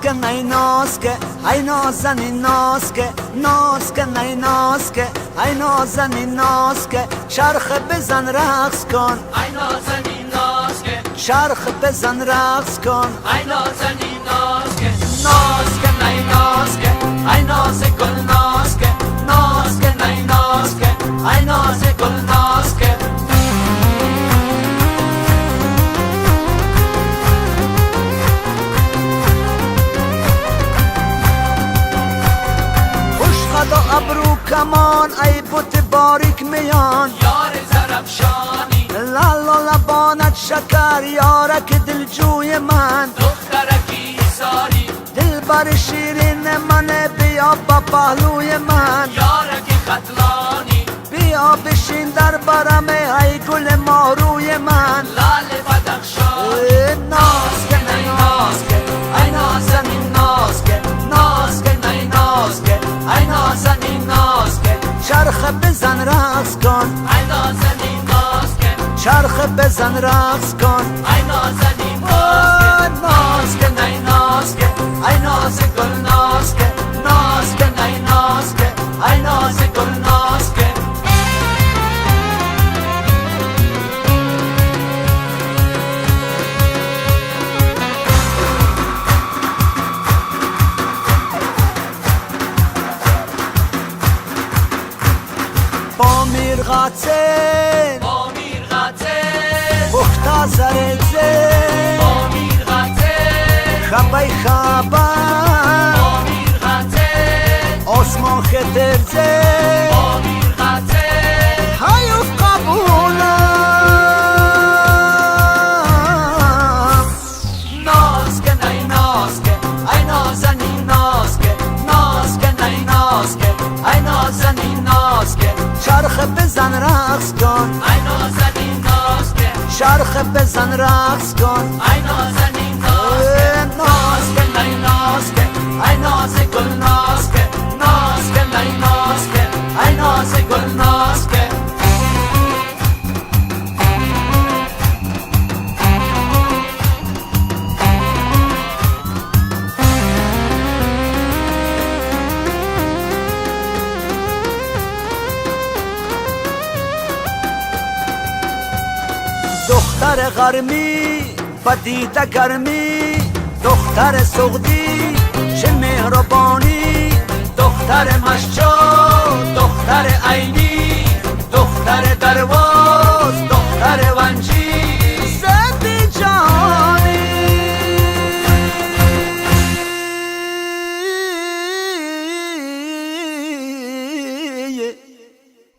نازکه ای نازکه ای نازنی نازکه نازکه ای نازکه ای نازنی نازکه چرخ بزن رقص کن ای نازنی نازکه چرخ بزن رقص کن ای نازنی نازکه نازکه ای نازکه ای ناز گل نازکه نازکه ای نازکه ای ناز گل نازکه خدا ابرو کمان ای بوت باریک میان یار زرفشانی لال و لبانت شکر یارک دلجوی من دخترکی ساری دل بر شیرین من بیا با پهلوی من یارک قتلانی بیا بشین در برم ای گل ماروی من لال بدخشانی نازکه ای نازکه ای نازنی نازکه نازکه ای نازکه ای نازنی نازکه چرخ بزن رقص کن ای نازنی نازکه چرخ بزن رقص کن ای نازنی نازکه ای نازکه ای ناز گل نازکه نازکه ای نازکه ای ناز گل نازکه با میرغاتن با میرغته بختا زرزه با میرغته خبای خبا با میرغته آسمان خطرزه با میرغته هایو قبولم نازکه ای نازکه ای نازنی نازکه نازکه ای نازکه ای نازنی نازکه چرخ بزن رقص کن ای نازنی نازکه چرخ بزن رقص کن ای نازنی نازکه غرمی پدیده گرمی دختر سغدی چه مهربانی دختر مشجا دختر عینی دختر درواز دختر ونجی زدی جهانی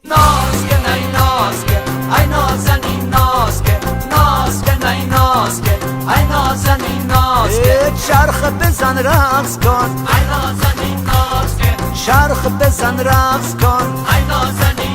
ناز که نی ناز که ای نازنی ناز که ناز که نی ناز که ای نازنی ناز که چرخ بزن رقص کن ای نازنی ناز که چرخ بزن رقص کن ای نازنی